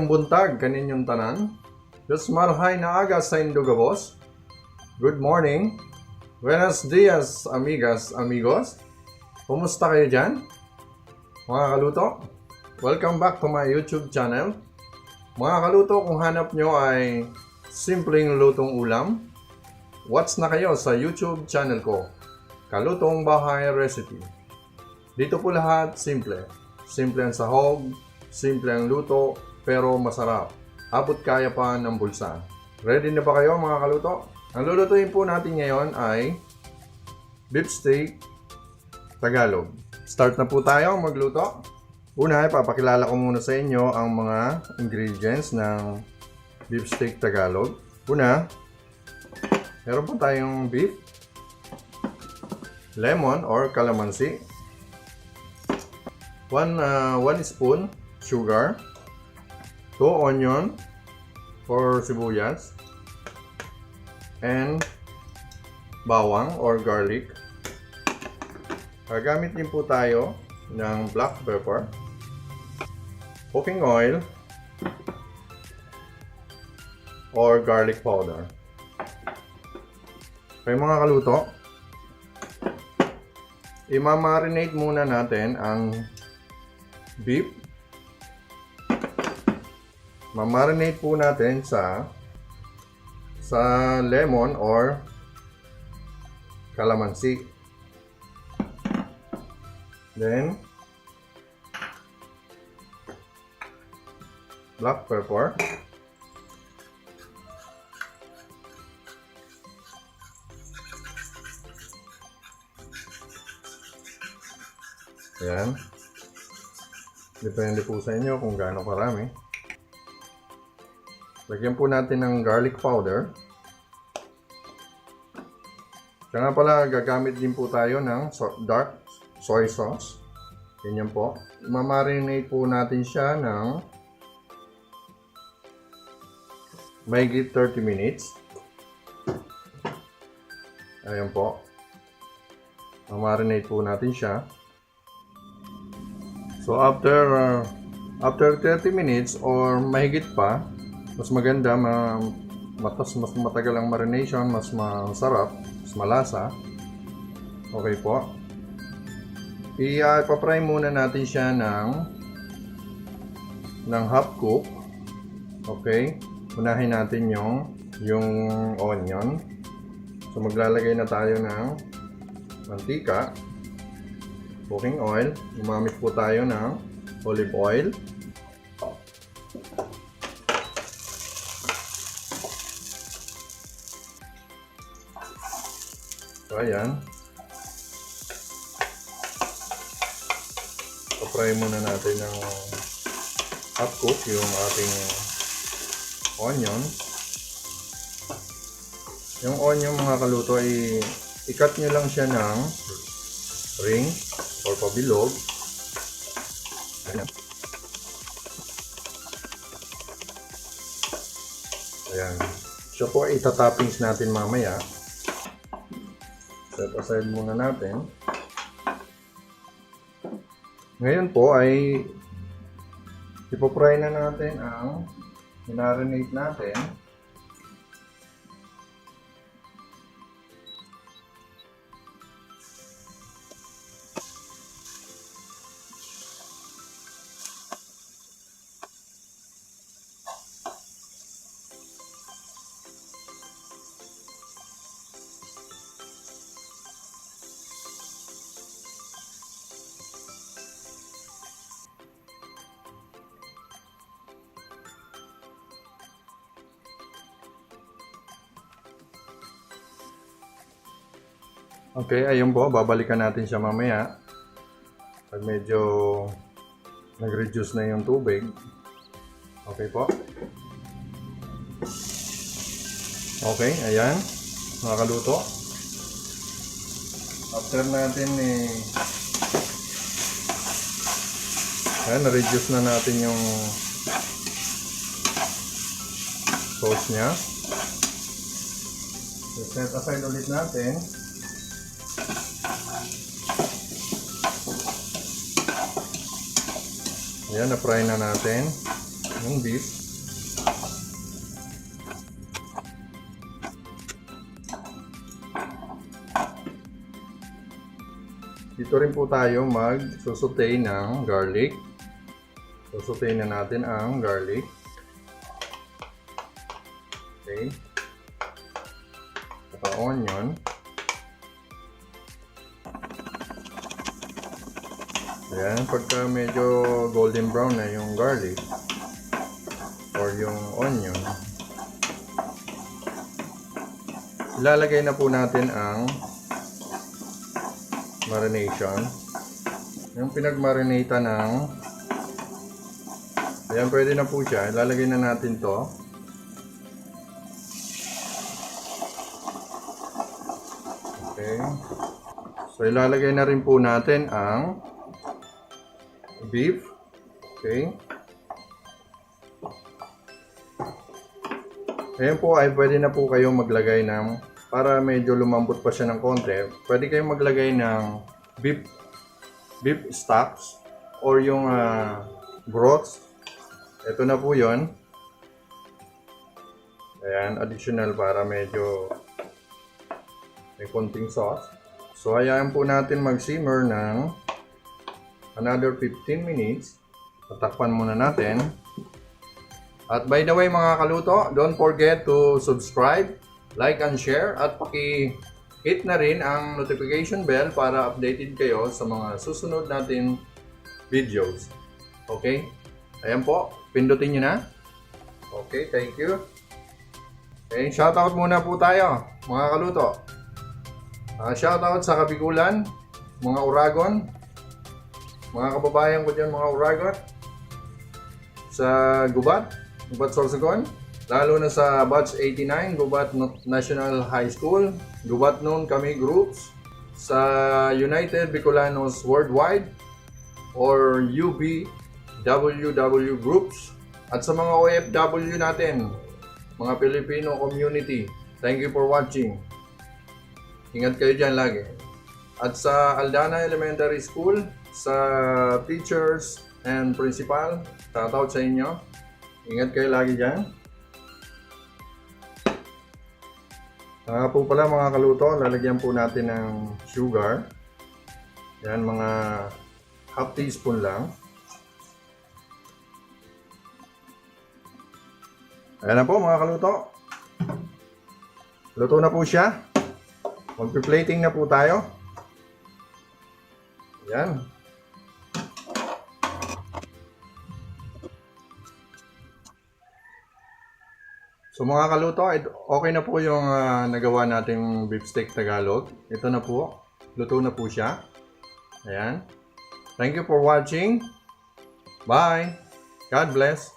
Mayong buntag kaninyong tanan. Diyos marhay na aga sa indugabos. Good morning. Buenos dias, amigas, amigos. Kumusta kayo dyan? Mga kaluto, welcome back to my YouTube channel. Mga kaluto, kung hanap nyo ay simpleng lutong ulam, watch na kayo sa YouTube channel ko, Kalutong Bahay Recipe. Dito po lahat simple. Simple ang sahog, simple ang luto, pero masarap. Abot kaya pa ng bulsa. Ready na ba kayo mga kaluto? Ang lulutuin po natin ngayon ay Bistek Tagalog. Start na po tayo magluto. Una, ipapakilala ko muna sa inyo ang mga ingredients ng Bistek Tagalog. Una, meron po tayong beef, lemon or calamansi, 1 spoon sugar, 2 onion or sibuyas, and bawang or garlic. Gagamit din po tayo ng black pepper, cooking oil, or garlic powder. Kaya mga kaluto, i-marinate muna natin ang beef. Mamarinate po natin sa lemon or calamansi. Then black pepper, ayan, depende po sa inyo kung gaano karami. Lagyan po natin ng garlic powder. Kaya nga pala, gagamit din po tayo ng dark soy sauce. Ganyan po. Mamarinate po natin siya ng mahigit 30 minutes. Ayan po. Mamarinate po natin siya. So after 30 minutes or mahigit pa, mas maganda, mas matagal ang marination, mas masarap, mas malasa. Okay po. Ipa-fry muna natin siya ng half cook. Okay. Unahin natin yung onion. So maglalagay na tayo ng mantika, cooking oil. Gumamit po tayo ng olive oil. So ayan. Pa-fry muna natin ng half cook yung ating onion. Yung onion mga kaluto ay i-cut nyo lang siya ng ring or pabilog. Ayan. Ayan. So po itatoppings natin mamaya. Set aside muna natin. Ngayon po ay ipo-fry na natin ang marinate natin. Okay, ayun po, babalikan natin siya mamaya. Pag medyo nag-reduce na yung tubig. Okay po. Okay, ayan. Mga kaluto. After natin ayan, na-reduce na natin yung sauce niya. Set aside ulit natin. Ayan, na-fry na natin. yung beef. Dito rin po tayo mag-saute ng garlic. Saute na natin ang garlic. Okay. Saka onion. Ayan, pagka medyo golden brown na yung garlic or yung onion, ilalagay na po natin ang marination. Yung pinagmarinata ng, ayan, pwede na po siya. Ilalagay na natin to. Okay. So ilalagay na rin po natin ang beef. Okay. Ayan po ay pwede na po kayong maglagay ng, para medyo lumambot pa siya ng konti, pwede kayong maglagay ng beef stocks or yung broths. Ito na po yon. Ayan, additional para medyo may konting sauce. So hayaan po natin mag-simmer ng another 15 minutes. Tatakpan muna natin. At by the way mga kaluto, don't forget to subscribe, like and share, at paki-hit na rin ang notification bell para updated kayo sa mga susunod natin videos. Okay? Ayan po, pindutin nyo na. Okay, thank you. Okay, shoutout muna po tayo mga kaluto. Shoutout sa Kabigulan, mga Uragon, mga kababayan ko dyan mga Uragon, sa Gubat Sorsogon, lalo na sa Batch 89, Gubat National High School, Gubat noon kami groups, sa United Bicolanos Worldwide or UBWW groups, at sa mga OFW natin, mga Filipino community. Thank you for watching. Ingat kayo dyan lagi. At sa Aldana Elementary School, sa teachers and principal, shoutout sa inyo. Ingat kayo lagi dyan. Po pala mga kaluto, lalagyan po natin ng sugar. Yan, mga half teaspoon lang. Ayan na po mga kaluto. Luto na po siya. Magpi-plating na po tayo. Ayan. So mga kaluto, okay na po yung nagawa nating Bistek Tagalog. Ito na po. Luto na po siya. Ayan. Thank you for watching. Bye. God bless.